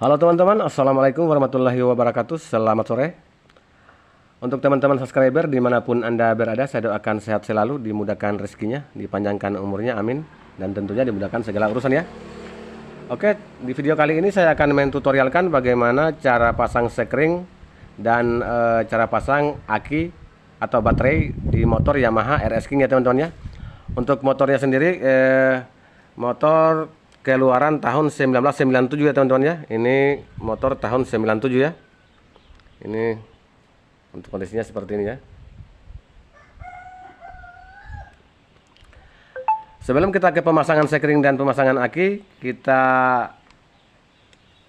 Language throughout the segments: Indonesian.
Halo teman-teman, Assalamualaikum warahmatullahi wabarakatuh. Selamat sore. Untuk teman-teman subscriber dimanapun Anda berada, saya doakan sehat selalu, dimudahkan rezekinya, dipanjangkan umurnya, amin. Dan tentunya dimudahkan segala urusan ya. Oke, di video kali ini saya akan mentutorialkan bagaimana cara pasang sekring dan cara pasang aki atau baterai di motor Yamaha RS King ya teman-teman ya. Untuk motornya sendiri motor keluaran tahun 1997 ya teman-teman ya. Ini motor tahun 97 ya. Ini untuk kondisinya seperti ini ya. Sebelum kita ke pemasangan sekring dan pemasangan aki, kita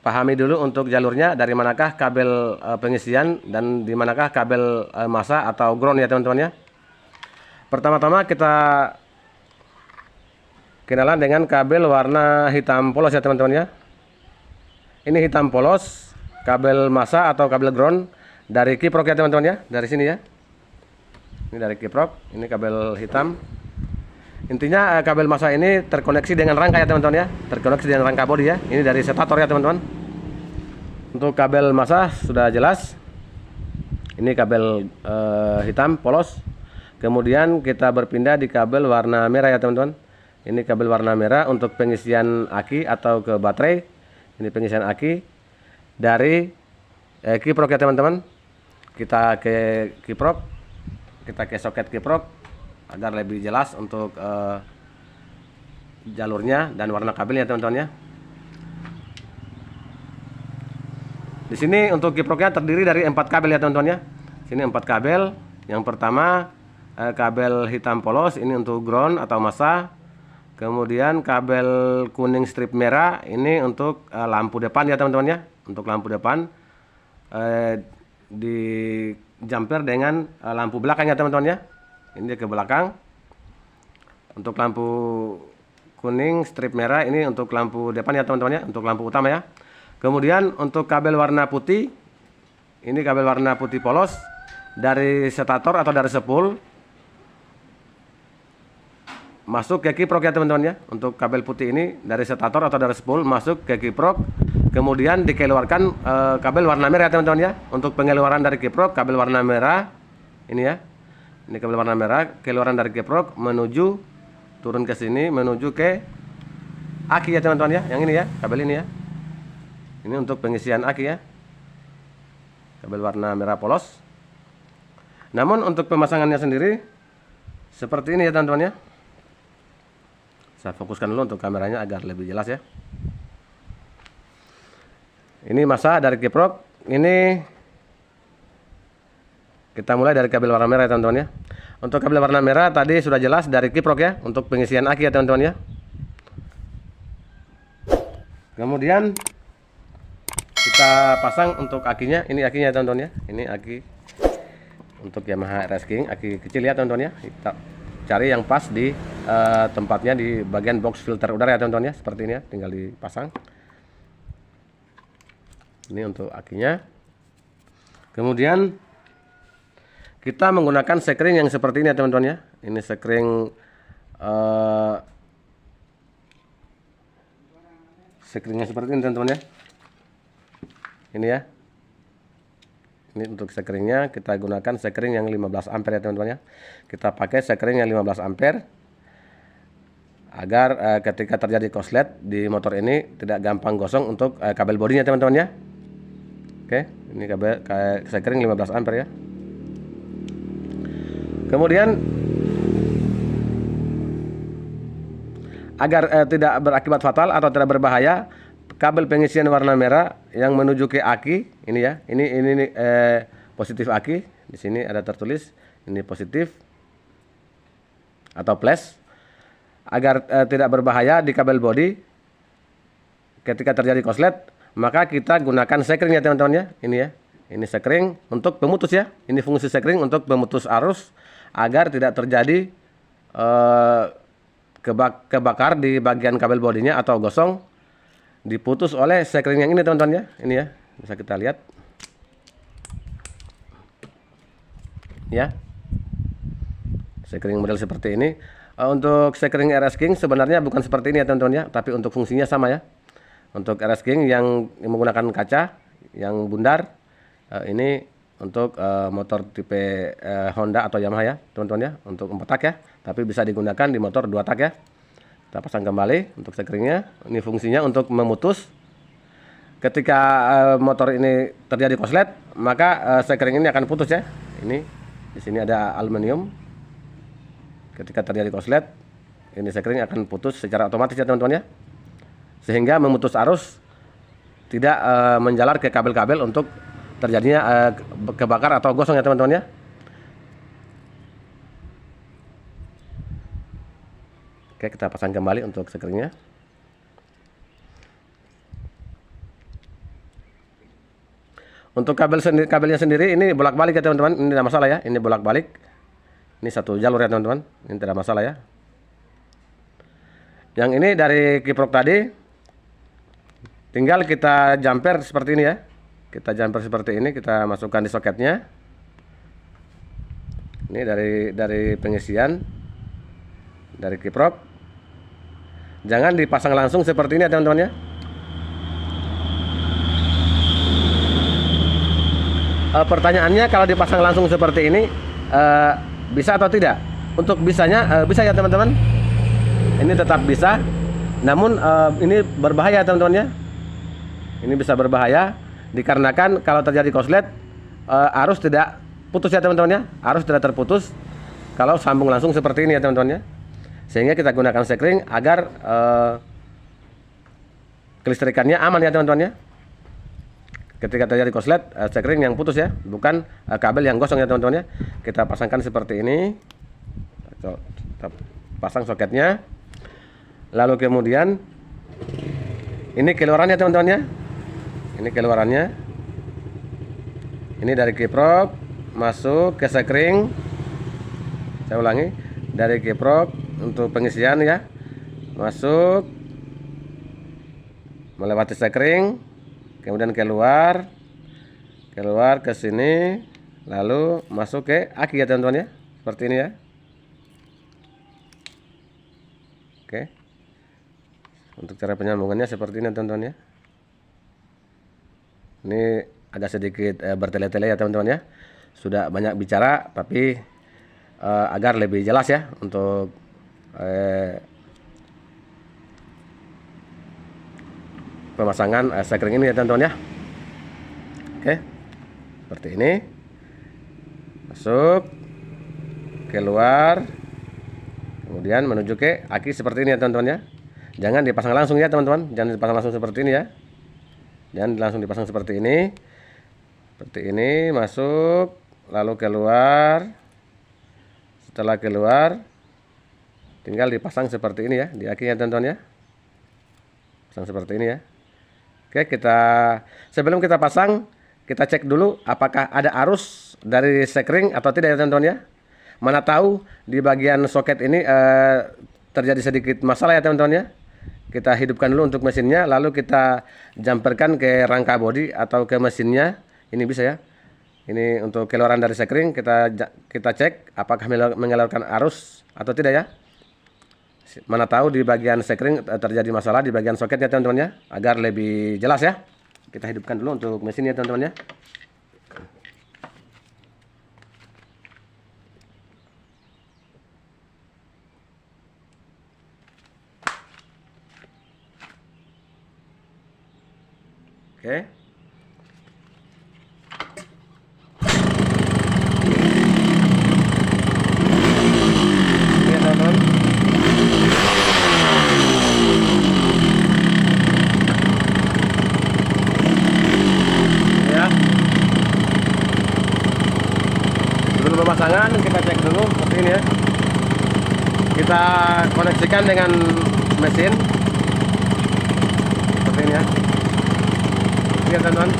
pahami dulu untuk jalurnya, dari manakah kabel pengisian dan di manakah kabel masa atau ground ya teman-teman ya. Pertama-tama kita kenalan dengan kabel warna hitam polos ya teman-teman ya. Ini hitam polos, kabel masa atau kabel ground dari kiprok ya teman-teman ya, dari sini ya. Ini dari kiprok, ini kabel hitam. Intinya kabel masa ini terkoneksi dengan rangka ya teman-teman ya, terkoneksi dengan rangka bodi ya. Ini dari stator ya teman-teman. Untuk kabel masa sudah jelas. Ini kabel hitam polos. Kemudian kita berpindah di kabel warna merah ya teman-teman. Ini kabel warna merah untuk pengisian aki atau ke baterai. Ini pengisian aki dari kiprok ya teman-teman. Kita ke kiprok, kita ke soket kiprok agar lebih jelas untuk jalurnya dan warna kabelnya teman-teman ya. Di sini untuk kiproknya terdiri dari 4 kabel ya teman-teman ya. Sini 4 kabel. Yang pertama kabel hitam polos, ini untuk ground atau masa. Kemudian kabel kuning strip merah ini untuk lampu depan ya teman-teman ya. Untuk lampu depan di jumper dengan lampu belakang ya teman-teman ya. Ini ke belakang. Untuk lampu kuning strip merah ini untuk lampu depan ya teman-teman ya, untuk lampu utama ya. Kemudian untuk kabel warna putih, ini kabel warna putih polos dari stator atau dari spool masuk ke kiprok ya teman-teman ya. Untuk kabel putih ini dari stator atau dari spool masuk ke kiprok, kemudian dikeluarkan kabel warna merah ya teman-teman ya. Untuk pengeluaran dari kiprok kabel warna merah ini ya. Ini kabel warna merah keluaran dari kiprok menuju turun ke sini menuju ke aki ya teman-teman ya. Yang ini ya, kabel ini ya. Ini untuk pengisian aki ya. Kabel warna merah polos. Namun untuk pemasangannya sendiri seperti ini ya teman-teman ya. Saya fokuskan dulu untuk kameranya agar lebih jelas ya. Ini masa dari kiprok. Ini kita mulai dari kabel warna merah ya teman-teman ya. Untuk kabel warna merah tadi sudah jelas dari kiprok ya, untuk pengisian aki ya teman-teman ya. Kemudian kita pasang untuk akinya. Ini akinya ya teman-teman ya. Ini aki untuk Yamaha RS King, aki kecil ya teman-teman ya. Kita cari yang pas di tempatnya di bagian box filter udara ya teman-teman ya, seperti ini ya, tinggal dipasang. Ini untuk akinya. Kemudian kita menggunakan sekring yang seperti ini ya teman-teman ya. Ini sekring sekringnya seperti ini teman-teman ya. Ini ya. Ini untuk sekringnya kita gunakan sekring yang 15 ampere ya teman-teman ya. Kita pakai sekring yang 15 ampere agar ketika terjadi korslet di motor ini tidak gampang gosong untuk kabel bodinya teman-teman ya. Oke, ini kabel sekring 15 ampere ya. Kemudian agar tidak berakibat fatal atau tidak berbahaya, kabel pengisian warna merah yang menuju ke aki ini ya. Ini positif aki. Di sini ada tertulis ini positif atau plus. Agar tidak berbahaya di kabel bodi ketika terjadi korslet, maka kita gunakan sekring ya teman-teman ya. Ini ya. Ini sekring untuk pemutus ya. Ini fungsi sekring untuk pemutus arus agar tidak terjadi kebakar di bagian kabel bodinya atau gosong, diputus oleh sekring yang ini teman-teman ya. Ini ya, bisa kita lihat ya, sekring model seperti ini. Untuk sekring RS King sebenarnya bukan seperti ini ya teman-teman ya, tapi untuk fungsinya sama ya. Untuk RS King yang menggunakan kaca yang bundar, ini untuk motor tipe Honda atau Yamaha ya teman-teman ya, untuk 4 tak ya, tapi bisa digunakan di motor 2 tak ya. Kita pasang kembali untuk sekringnya. Ini fungsinya untuk memutus ketika motor ini terjadi konslet, maka sekring ini akan putus ya. Ini di sini ada aluminium. Ketika terjadi konslet, ini sekring akan putus secara otomatis ya teman-teman ya, sehingga memutus arus, tidak menjalar ke kabel-kabel untuk terjadinya kebakar atau gosong ya teman-teman ya. Oke, kita pasang kembali untuk sekringnya. Untuk kabelnya sendiri ini bolak-balik ya teman-teman, ini tidak masalah ya, ini bolak-balik. Ini satu jalur ya teman-teman, ini tidak masalah ya. Yang ini dari kiprok tadi, tinggal kita jumper seperti ini ya. Kita jumper seperti ini, kita masukkan di soketnya. Ini dari pengisian dari kiprok. Jangan dipasang langsung seperti ini ya teman-teman ya. Pertanyaannya, kalau dipasang langsung seperti ini bisa atau tidak? Untuk bisanya bisa ya teman-teman. Ini tetap bisa. Namun ini berbahaya teman-teman ya. Ini bisa berbahaya dikarenakan kalau terjadi konslet, arus tidak putus ya teman-teman ya. Arus tidak terputus kalau sambung langsung seperti ini ya teman-teman ya. Sehingga kita gunakan sekring agar kelistrikannya aman ya teman-teman ya. Ketika terjadi konslet, sekring yang putus ya, bukan kabel yang gosong ya teman-teman ya. Kita pasangkan seperti ini. Kita pasang soketnya. Lalu kemudian ini keluarannya teman-teman ya. Ini keluarannya. Ini dari kiprok masuk ke sekring. Saya ulangi, dari kiprok untuk pengisian ya, masuk melewati sekring, kemudian keluar ke sini, lalu masuk ke aki ya teman-teman ya, seperti ini ya. Oke, untuk cara penyambungannya seperti ini teman-teman ya. Ini agak sedikit bertele-tele ya teman-teman ya. Sudah banyak bicara, tapi agar lebih jelas ya untuk pemasangan sekring ini ya teman-teman ya. Oke, seperti ini, masuk, keluar, kemudian menuju ke aki seperti ini ya teman-teman ya. Jangan dipasang langsung ya teman-teman, jangan dipasang langsung seperti ini ya. Jangan langsung dipasang seperti ini. Seperti ini, masuk, lalu keluar. Setelah keluar, tinggal dipasang seperti ini ya, di akinya teman-teman ya. Pasang seperti ini ya. Oke, sebelum kita pasang, kita cek dulu apakah ada arus dari sekring atau tidak ya teman-teman ya. Mana tahu di bagian soket ini terjadi sedikit masalah ya teman-teman ya. Kita hidupkan dulu untuk mesinnya, lalu kita jumperkan ke rangka bodi atau ke mesinnya. Ini bisa ya. Ini untuk keluaran dari sekring, kita cek apakah mengeluarkan arus atau tidak ya. Mana tahu di bagian sekring terjadi masalah di bagian soketnya teman-teman ya. Agar lebih jelas ya, kita hidupkan dulu untuk mesinnya teman-teman ya. Oke. Ini teman-teman. Ya. Sebelum pemasangan kita cek dulu seperti ini ya. Kita koneksikan dengan mesin seperti ini ya. Lihat teman-teman,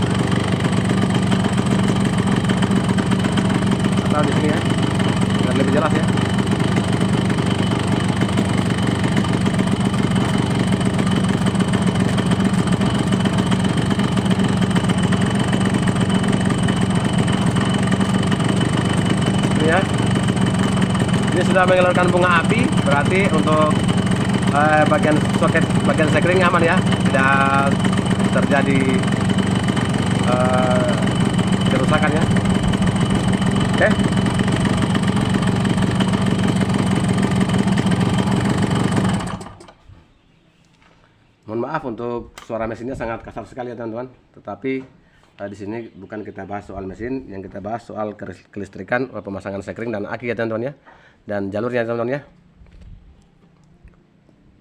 atau di sini ya, biar lebih jelas ya. Ini ya, ini sudah mengeluarkan bunga api, berarti untuk bagian soket, bagian sekring aman ya, tidak terjadi kerusakan ya. Oke. Mohon maaf untuk suara mesinnya sangat kasar sekali ya teman-teman. Tetapi di sini bukan kita bahas soal mesin, yang kita bahas soal kelistrikan, pemasangan sekring dan aki ya teman-teman ya, dan jalurnya teman-teman ya.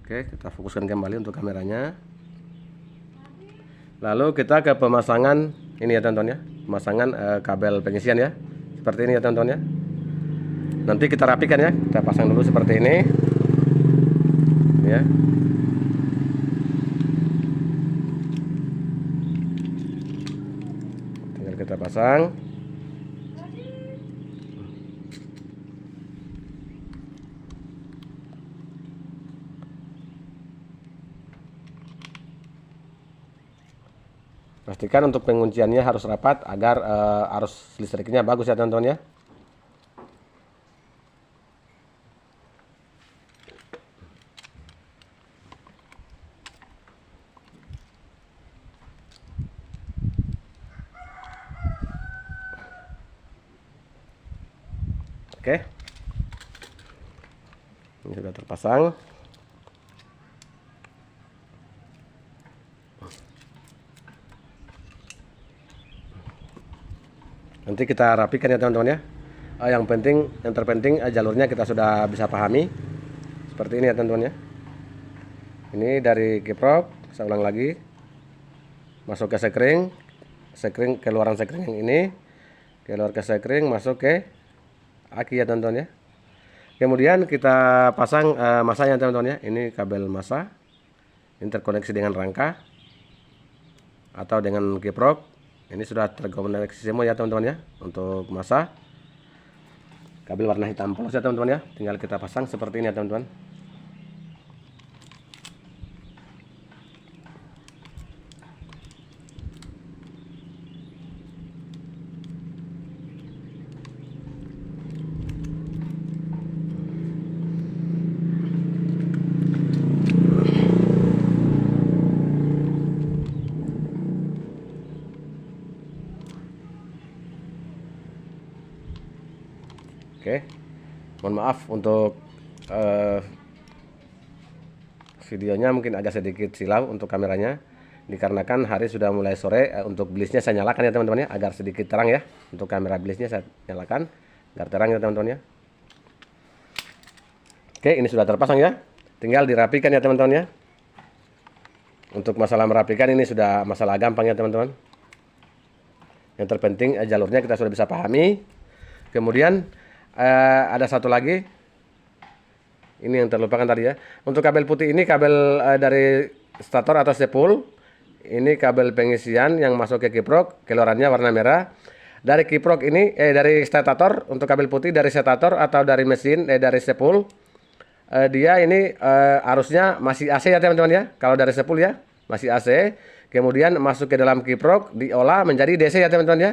Oke, kita fokuskan kembali untuk kameranya. Lalu kita ke pemasangan ini ya teman-teman ya, pemasangan kabel pengisian ya, seperti ini ya teman-teman ya. Nanti kita rapikan ya, kita pasang dulu seperti ini ya. Tinggal kita pasang. Pastikan untuk pengunciannya harus rapat agar arus listriknya bagus ya teman-teman ya. Oke, ini sudah terpasang. Nanti kita rapikan ya teman-teman ya. Yang terpenting jalurnya kita sudah bisa pahami. Seperti ini ya teman-teman ya. Ini dari kiprok, saya ulang lagi. Masuk ke sekring, keluaran sekring yang ini, keluar ke sekring, masuk ke aki ya teman-teman ya. Kemudian kita pasang masanya teman-teman ya. Ini kabel masa. Ini terkoneksi dengan rangka atau dengan kiprok. Ini sudah terkoneksi semua ya teman-teman ya. Untuk masa kabel warna hitam polos ya teman-teman ya. Tinggal kita pasang seperti ini ya teman-teman. Oke, mohon maaf untuk videonya mungkin agak sedikit silau untuk kameranya, dikarenakan hari sudah mulai sore. Untuk blisnya saya nyalakan ya teman-teman ya, agar sedikit terang ya. Untuk kamera blisnya saya nyalakan agar terang ya teman-teman ya. Oke, ini sudah terpasang ya, tinggal dirapikan ya teman-teman ya. Untuk masalah merapikan ini sudah masalah gampang ya teman-teman. Yang terpenting jalurnya kita sudah bisa pahami. Kemudian ada satu lagi, ini yang terlupakan tadi ya. Untuk kabel putih ini kabel dari stator atau sepul. Ini kabel pengisian yang masuk ke kiprok, keluarannya warna merah. Dari kiprok ini dari stator, untuk kabel putih dari stator atau dari mesin dari sepul. Dia ini arusnya masih AC ya teman-teman ya. Kalau dari sepul ya masih AC. Kemudian masuk ke dalam kiprok, diolah menjadi DC ya teman-teman ya.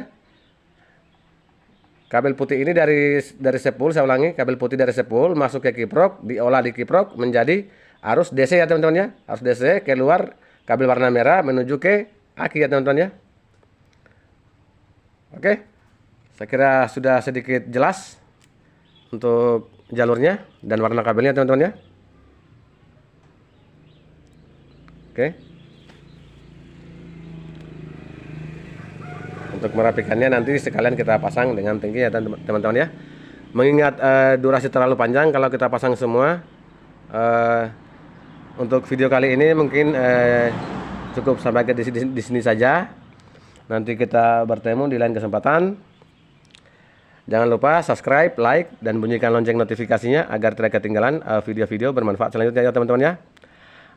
Kabel putih ini dari sepul, saya ulangi, kabel putih dari sepul masuk ke kiprok, diolah di kiprok menjadi arus DC ya teman-teman ya. Arus DC keluar kabel warna merah menuju ke aki ya teman-teman ya. Oke, saya kira sudah sedikit jelas untuk jalurnya dan warna kabelnya teman-teman ya. Oke. Untuk merapikannya nanti sekalian kita pasang dengan tangki ya teman-teman ya. Mengingat durasi terlalu panjang kalau kita pasang semua. Untuk video kali ini mungkin cukup sampai ke di sini saja. Nanti kita bertemu di lain kesempatan. Jangan lupa subscribe, like, dan bunyikan lonceng notifikasinya agar tidak ketinggalan video-video bermanfaat selanjutnya ya teman-teman ya.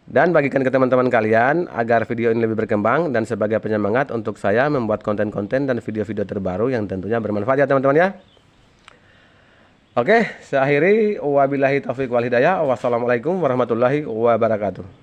Dan bagikan ke teman-teman kalian agar video ini lebih berkembang dan sebagai penyemangat untuk saya membuat konten-konten dan video-video terbaru yang tentunya bermanfaat ya teman-teman ya. Oke, saya akhiri. Wabillahi taufiq wal hidayah. Wassalamualaikum warahmatullahi wabarakatuh.